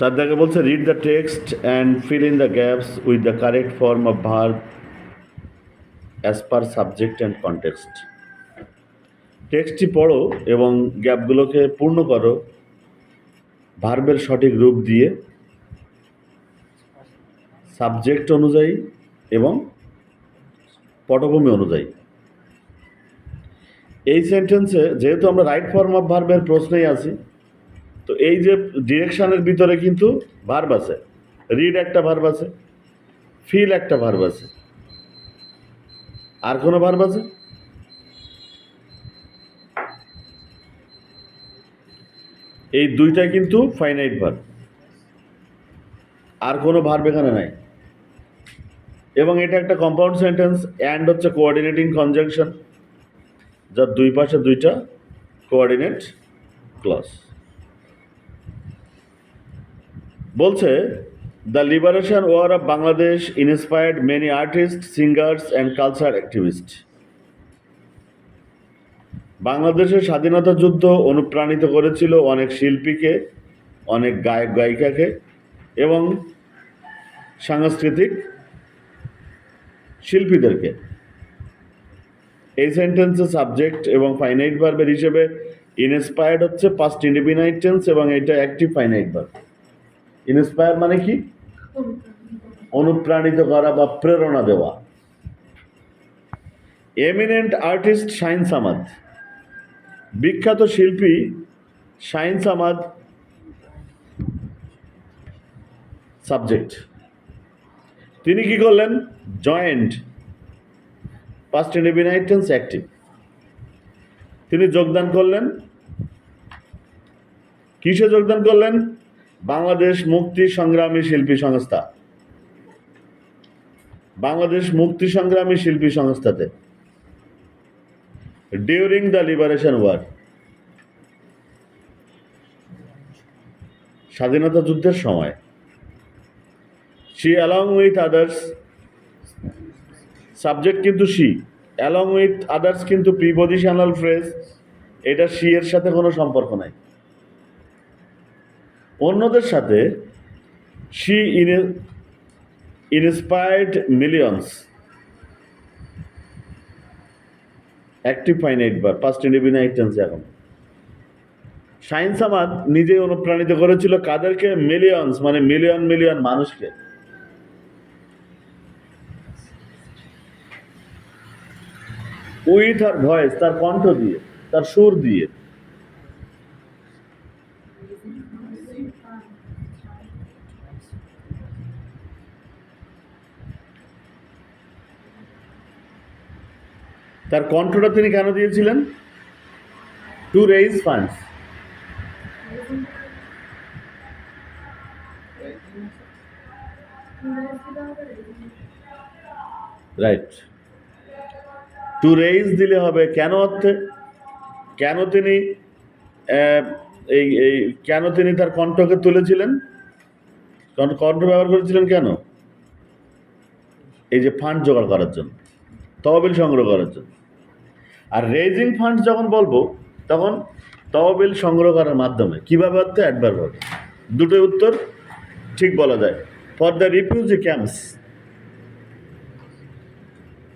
4 দাগে বলছে read the text and fill in the gaps with the correct form of verb as per subject and context. টেক্সটটি পড়ো এবং গ্যাপগুলোকে পূর্ণ করো ভার্বের সঠিক রূপ দিয়ে, সাবজেক্ট অনুযায়ী এবং পটভূমি অনুযায়ী। এই সেন্টেন্সে যেহেতু আমরা রাইট ফর্ম অফ ভার্বের প্রশ্নেই আছি, তো এই যে ডিরেকশনের ভিতরে কিন্তু ভার্ব আছে, রিড একটা ভার্ব আছে, ফিল একটা ভার্ব আছে, আর কোনো ভার্ব আছে? এই দুইটাই কিন্তু ফাইনাইট ভার্ব, আর কোনো ভার্ব এখানে নাই। এবং এটা একটা কম্পাউন্ড সেন্টেন্স, অ্যান্ড হচ্ছে কোঅর্ডিনেটিং কনজাংশন, যার দুই পাশে দুইটা কোঅর্ডিনেট ক্লজ। বলছে the liberation war of Bangladesh inspired many artist, singers and culture activist. বাংলাদেশের স্বাধীনতা যুদ্ধ অনুপ্রাণিত করেছিল অনেক শিল্পীকে, অনেক গায়ক গায়িকাকে এবং সাংস্কৃতিক শিল্পীদেরকে। এই সেন্টেন্সে সাবজেক্ট এবং ফাইনাইট ভার্বের হিসেবে ইন্সপায়ার্ড হচ্ছে পাস্ট ইনডিফিনাইট টেন্স এবং এটা অ্যাক্টিভ ফাইনাইট ভার্ব। ইন্সপায়ার মানে কি? অনুপ্রাণিত করা বা প্রেরণা দেওয়া। এমিনেন্ট আর্টিস্ট শাহিন সামাদ, বিখ্যাত শিল্পী শাহিন সামাদ সাবজেক্ট। তিনি কি করলেন? Joint, past indefinite tense active. তিনি যোগদান করলেন, কিসে যোগদান করলেন? বাংলাদেশ মুক্তি সংগ্রামী শিল্পী সংস্থা, বাংলাদেশ মুক্তি সংগ্রামী শিল্পী সংস্থাতে। ডিউরিং দ্য লিবারেশন ওয়ার, স্বাধীনতা যুদ্ধের সময়। She along with others, subject কিন্তু শি, অ্যালং উইথ আদার্স কিন্তু প্রিপজিশনাল ফ্রেজ, এটা শি এর সাথে কোনো সম্পর্ক নাই। অন্যদের সাথে she inspired millions, active finite verb, past indefinite tense. এখন শাহিন সামাদ নিজেই অনুপ্রাণিত করেছিল কাদেরকে? মিলিয়ন্স মানে মিলিয়ন মিলিয়ন মানুষকে। উইথ আর ভয়েস, তার কণ্ঠ দিয়ে, তার সুর দিয়ে। তার কণ্ঠটা তিনি কেন দিয়েছিলেন? Two raise funds. Right, two raise দিলে হবে। কেন অর্থে? কেন তিনি এই কেন তিনি তার কণ্ঠকে তুলেছিলেন? কণ্ঠ ব্যবহার করেছিলেন কেন? এই যে ফান্ড জোগাড় করার জন্য, তহবিল সংগ্রহ করার জন্য। আর রেজিং ফান্ড যখন বলবো তখন তহবিল সংগ্রহ করার মাধ্যমে। কিভাবে অর্থে? অ্যাডভার্ব হবে। দুটোই উত্তর ঠিক বলা যায়। ফর দ্য রিফিউজি ক্যাম্পস,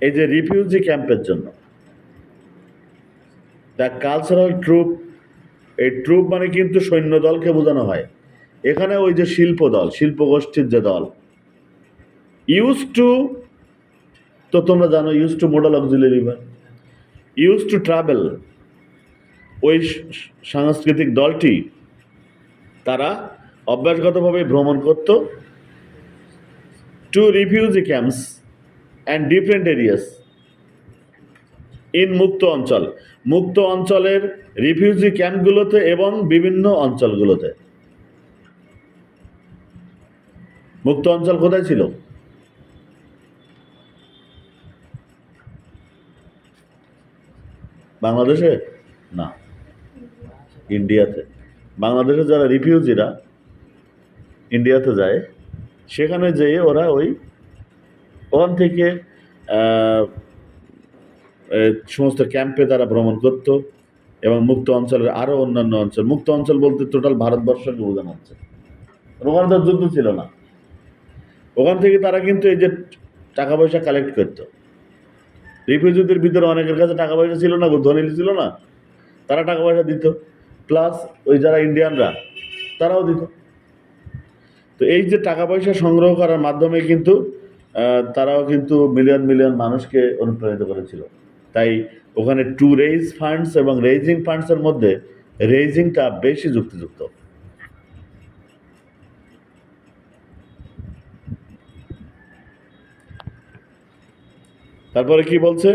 এই যে রিফিউজি ক্যাম্পের জন্য। দ্য কালচারাল ট্রুপ, এই ট্রুপ মানে কিন্তু সৈন্যদলকে বোঝানো হয়। এখানে ওই যে শিল্প দল, শিল্প গোষ্ঠীর যে দল। ইউজ টু, তো তোমরা জানো use to modal auxiliary verb. Use to travel, ওই সাংস্কৃতিক দলটি তারা অভ্যাসগতভাবে ভ্রমণ করত। To refugee camps and different areas in, মুক্ত অঞ্চল, মুক্ত অঞ্চলের রিফিউজি ক্যাম্পগুলোতে এবং বিভিন্ন অঞ্চলগুলোতে। মুক্ত অঞ্চল কোথায় ছিল? বাংলাদেশে না, ইন্ডিয়াতে। বাংলাদেশে যারা রিফিউজিরা ইন্ডিয়াতে যায়, সেখানে যেয়ে ওরা ওখান থেকে সমস্ত ক্যাম্পে তারা ভ্রমণ করত এবং মুক্ত অঞ্চলের আরও অন্যান্য অঞ্চল, মুক্ত অঞ্চল বলতে টোটাল ভারতবর্ষকে বোঝানো হচ্ছে। ওখানে তো যুদ্ধ ছিল না। ওখান থেকে তারা কিন্তু এই যে টাকা পয়সা কালেক্ট করতো। রিফিউজিদের ভিতরে অনেকের কাছে টাকা পয়সা ছিল না, ধনী ছিল না, তারা টাকা পয়সা দিত, প্লাস ওই যারা ইন্ডিয়ানরা তারাও দিত। তো এই যে টাকা পয়সা সংগ্রহ করার মাধ্যমে কিন্তু তারাও কিন্তু মিলিয়ন মিলিয়ন মানুষকে অনুপ্রাণিত করেছিল। তাই ওখানে টু রেইজ ফান্ডস এবং রেইজিং ফান্ডসের মধ্যে রেইজিংটা বেশি যুক্তিযুক্ত। তারপরে কি বলছে,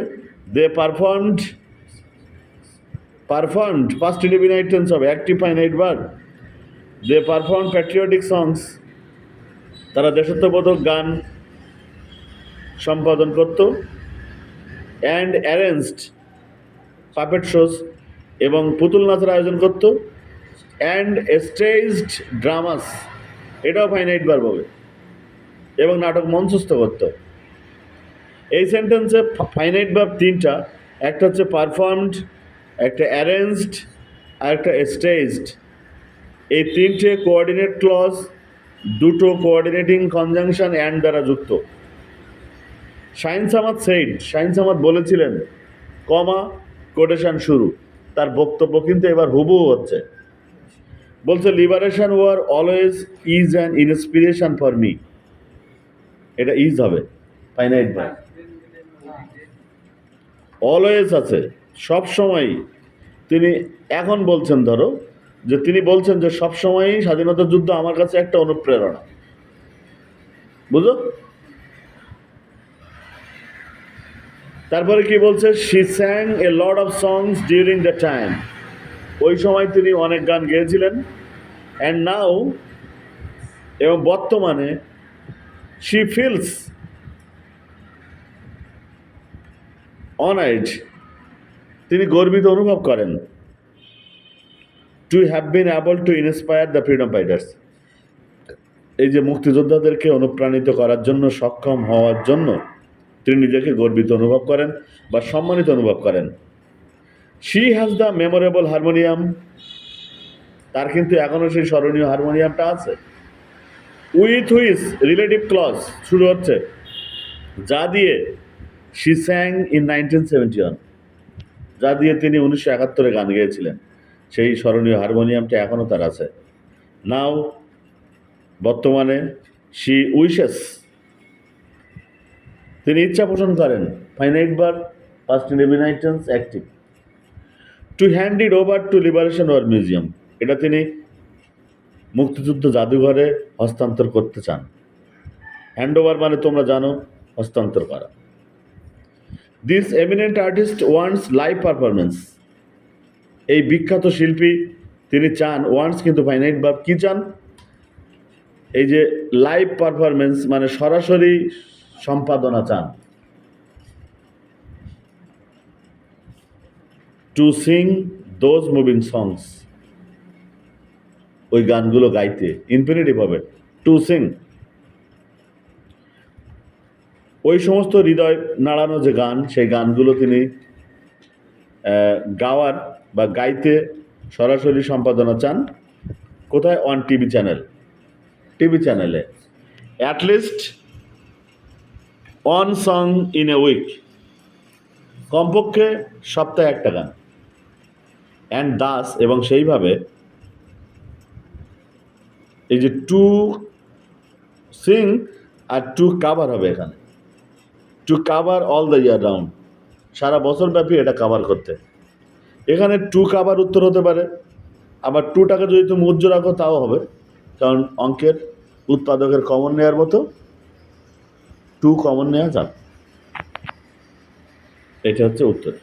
দে পারফর্মড past indefinite tense হবে active finite verb. They performed patriotic songs. তারা দেশাত্মবোধক গান সম্পাদন করত। অ্যান্ড অ্যারেঞ্জড পাপেট শোজ, এবং পুতুল নাচের আয়োজন করত। অ্যান্ড স্টেজড ড্রামাস, এটাও ফাইনাইট ভার্ব হবে, এবং নাটক মঞ্চস্থ করত। এই সেন্টেন্সে ফাইনাইট ভার্ব তিনটা, একটা হচ্ছে পারফর্মড, একটা অ্যারেঞ্জড, আর একটা স্টেজড। এই তিনটে কোঅর্ডিনেট ক্লজ দুটো কোঅর্ডিনেটিং কনজাংশন অ্যান্ড দ্বারা যুক্ত। শাহিন সামাদ বলেছিলেন, কমা কোটেশন শুরু। তার বক্তব্য কিন্তু এবার হুবহু হচ্ছে। বলছে, liberation war always is an inspiration for me. এটা ইজ হবে, ফাইনাইট ভার্ব। অলওয়েজ আছে, সব সময়ই। তিনি এখন বলছেন, ধরো যে তিনি বলছেন যে সবসময়ই স্বাধীনতা যুদ্ধ আমার কাছে একটা অনুপ্রেরণা, বুঝো। তারপরে কি বলছে, she স্যাং A lot of songs during the time. ওই সময় তিনি অনেক গান গেয়েছিলেন। অ্যান্ড নাও, এবং বর্তমানে, শি ফিলস অনার্ড, তিনি গর্বিত অনুভব করেন। To have been able to inspire the freedom fighters, এই যে মুক্তিযোদ্ধাদেরকে অনুপ্রাণিত করার জন্য সক্ষম হওয়ার জন্য তিনি নিজেকে গর্বিত অনুভব করেন বা সম্মানিত অনুভব করেন। She has the memorable harmonium, তার কিন্তু এখনো সেই স্মরণীয় হারমোনিয়ামটা আছে। উইথ হুইচ রিলেটিভ ক্লজ শুরু হচ্ছে, যা দিয়ে শি স্যাং ইন 1971, যা দিয়ে তিনি 1971 গান গেয়েছিলেন। সেই স্মরণীয় হারমোনিয়ামটা এখনও তার আছে। নাও, বর্তমানে, শি উইশেস, তিনি ইচ্ছা পোষণ করেন। Finite verb, past indefinite tense, active. To hand it over to liberation war museum, এটা তিনি মুক্তিযুদ্ধ জাদুঘরে হস্তান্তর করতে চান। হ্যান্ড ওভার মানে তোমরা জানো, হস্তান্তর করা। This eminent artist wants live performance, এই বিখ্যাত শিল্পী তিনি চান, ওয়ান্টস কিন্তু ফাইনাইট ভার্ব, কি চান, এই যে লাইভ পারফরমেন্স মানে সরাসরি সম্পাদনা চান। টু সিং দোজ মুভিং সংস, ওই গানগুলো গাইতে, ইনফিনিটিভ হবে, টু সিং। ওই সমস্ত হৃদয় নাড়ানো যে গান, সেই গানগুলো তিনি গাওয়ার বা গাইতে সরাসরি সম্পাদনা চান। কোথায়? অন টিভি চ্যানেলে। At least one song in a week, কমপক্ষে সপ্তাহে একটা গান। অ্যান্ড দাস, এবং সেইভাবে, এই যে টু সিং আর টু কাভার হবে এখানে, to cover all the year round, সারা বছর ব্যাপী এটা কাভার করতে। এখানে টু কাভার উত্তর হতে পারে, আবার টুটাকে যদি তুমি উজ্জ্ব রাখো তাও হবে, কারণ অঙ্কের উৎপাদকের কমন নেওয়ার মতো টু কমন নেওয়া যাবে। এটা হচ্ছে উত্তর।